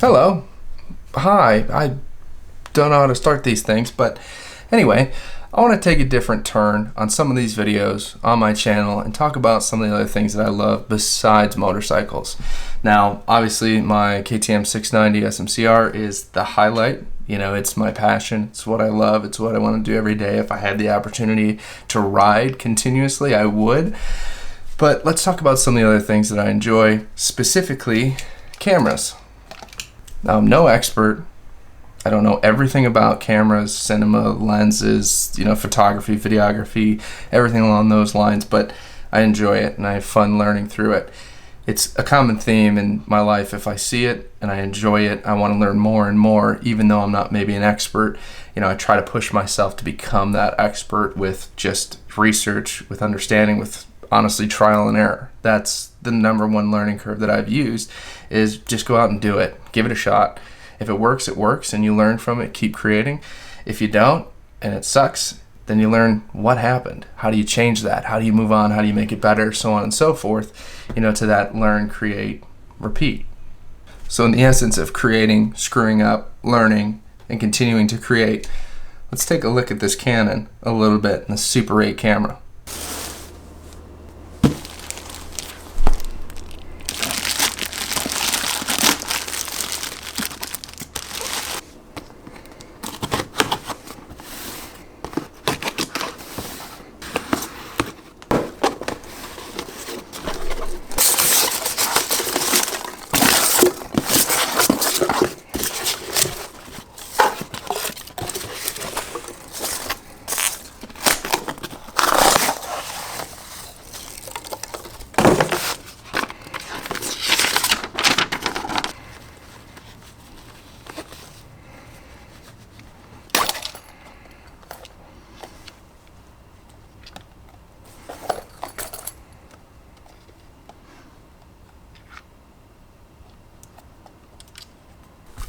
Hello. Hi. I don't know how to start these things, but anyway, I want to take a different turn on some of these videos on my channel and talk about some of the other things that I love besides motorcycles. Now, obviously, my KTM 690 SMCR is the highlight. You know, it's my passion. It's what I love. It's what I want to do every day. If I had the opportunity to ride continuously, I would. But let's talk about some of the other things that I enjoy, specifically cameras. Now, I'm no expert. I don't know everything about cameras, cinema, lenses, photography, videography, everything along those lines, but I enjoy it and I have fun learning through it. It's a common theme in my life. If I see it and I enjoy it, I want to learn more and more, even though I'm not maybe an expert. I try to push myself to become that expert with just research, with understanding, with honestly trial and error. That's the number one learning curve that I've used, is just go out and do it. Give it a shot. If it works, and you learn from it, keep creating. If you don't, and it sucks, then you learn what happened. How do you change that? How do you move on? How do you make it better? So on and so forth, to that learn, create, repeat. So in the essence of creating, screwing up, learning, and continuing to create, let's take a look at this Canon a little bit in the Super 8 camera.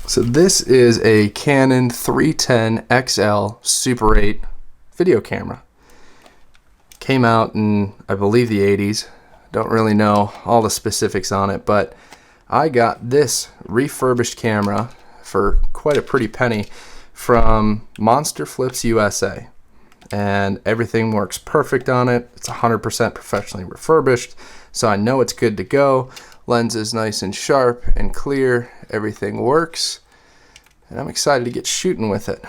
So this is a Canon 310XL Super 8 video camera. Came out in, I believe, the 80s. Don't really know all the specifics on it, but I got this refurbished camera for quite a pretty penny from Monster Flips USA. And everything works perfect on it. It's 100% professionally refurbished, so I know it's good to go. Lens is nice and sharp and clear. Everything works. And I'm excited to get shooting with it.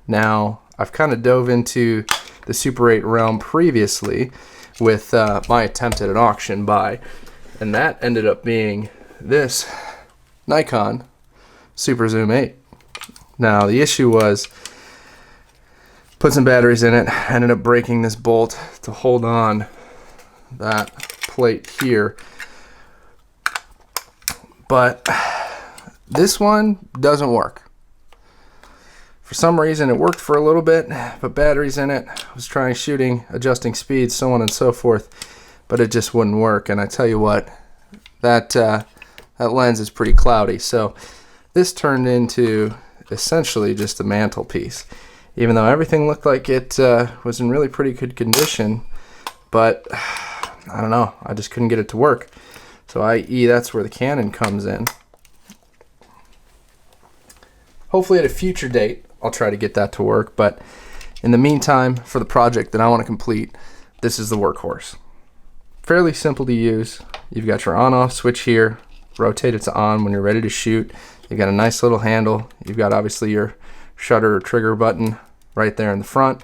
Now, I've kind of dove into the Super 8 realm previously with my attempt at an auction buy. And that ended up being this Nikon Super Zoom 8. Now, the issue was, put some batteries in it, ended up breaking this bolt to hold on that plate here. But this one doesn't work. For some reason it worked for a little bit, but batteries in it. I was trying shooting, adjusting speeds, so on and so forth, but it just wouldn't work. And I tell you what, that lens is pretty cloudy. So this turned into essentially just a mantelpiece. Even though everything looked like it was in really pretty good condition, but I don't know, I just couldn't get it to work. So i.e. that's where the Canon comes in. Hopefully at a future date I'll try to get that to work, but in the meantime, for the project that I want to complete, this is the workhorse. Fairly simple to use. You've got your on-off switch here, rotate it to on when you're ready to shoot. You've got a nice little handle. You've got obviously your shutter or trigger button right there in the front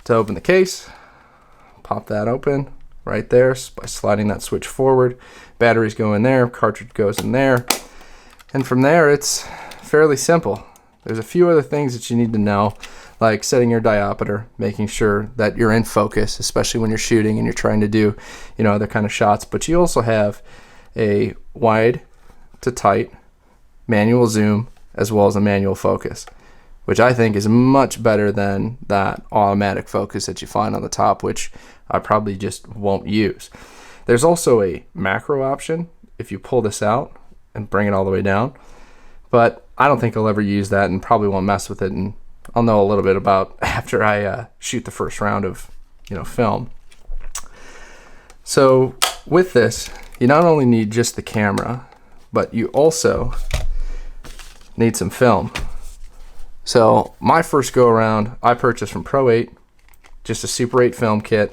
to open the case. Pop that open right there by sliding that switch forward. Batteries go in there, cartridge goes in there, and from there it's fairly simple. There's a few other things that you need to know, like setting your diopter, making sure that you're in focus, especially when you're shooting and you're trying to do other kind of shots. But you also have a wide to tight manual zoom as well as a manual focus, which I think is much better than that automatic focus that you find on the top, which I probably just won't use. There's also a macro option if you pull this out and bring it all the way down, but I don't think I'll ever use that and probably won't mess with it, and I'll know a little bit about after I shoot the first round of film. So with this, you not only need just the camera, but you also need some film. So my first go around, I purchased from Pro 8 just a Super 8 film kit,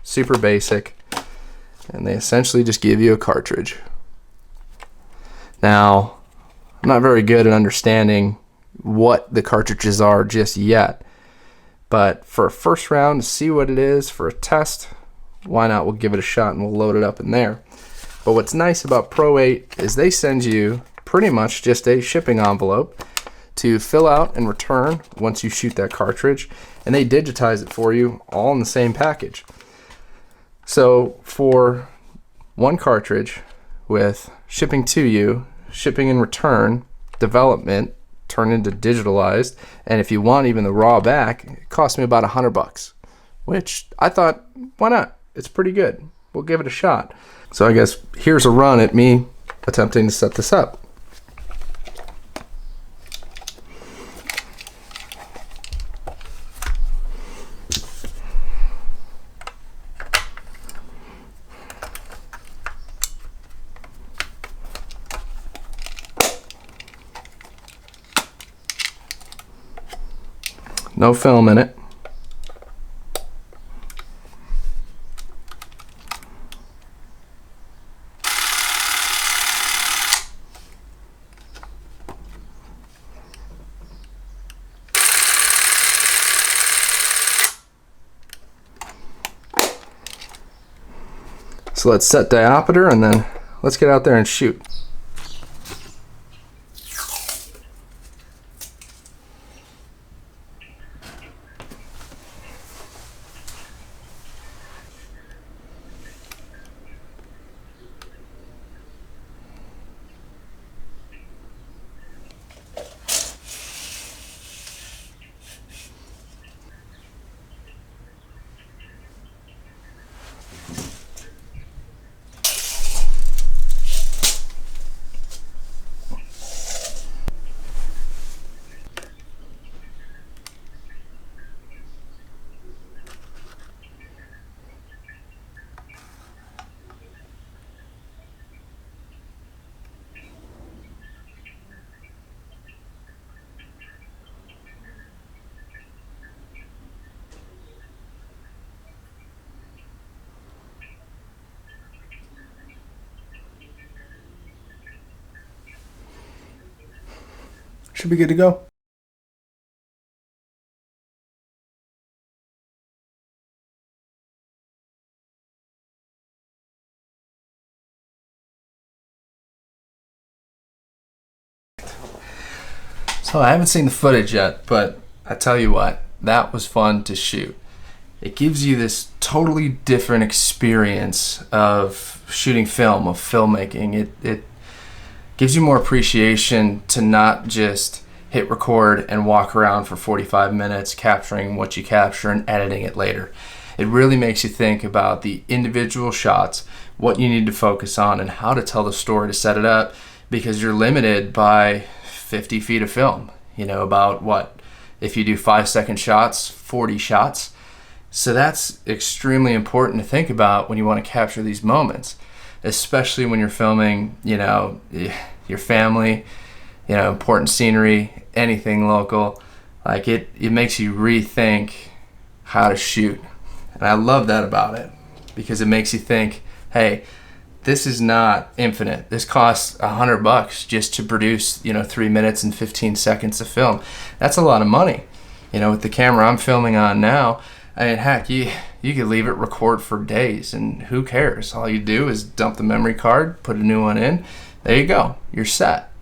super basic, and they essentially just give you a cartridge. Now, I'm not very good at understanding what the cartridges are just yet, but for a first round, to see what it is, for a test, why not? We'll give it a shot and we'll load it up in there. But what's nice about Pro 8 is they send you pretty much just a shipping envelope to fill out and return once you shoot that cartridge, and they digitize it for you all in the same package. So for one cartridge with shipping to you, shipping and return, development, turn into digitalized, and if you want even the raw back, it cost me about $100, which I thought, why not? It's pretty good. We'll give it a shot. So I guess here's a run at me attempting to set this up. No film in it. So let's set diopter and then let's get out there and shoot. Should be good to go. So I haven't seen the footage yet, but I tell you what, that was fun to shoot. It gives you this totally different experience of shooting film, of filmmaking. It gives you more appreciation to not just hit record and walk around for 45 minutes capturing what you capture and editing it later. It really makes you think about the individual shots, what you need to focus on, and how to tell the story to set it up, because you're limited by 50 feet of film. You know, about what? If you do 5-second shots, 40 shots. So that's extremely important to think about when you want to capture these moments, especially when you're filming, you know, your family, you know, important scenery, anything local. Like it makes you rethink how to shoot. And I love that about it, because it makes you think, hey, this is not infinite. This costs $100 just to produce, you know, 3 minutes and 15 seconds of film. That's a lot of money. You know, with the camera I'm filming on now, I mean, heck, you could leave it record for days and who cares? All you do is dump the memory card, put a new one in, there you go, you're set.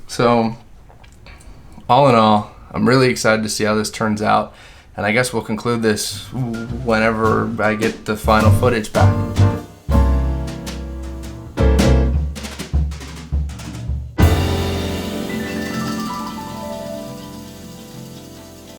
So, all in all, I'm really excited to see how this turns out, and I guess we'll conclude this whenever I get the final footage back.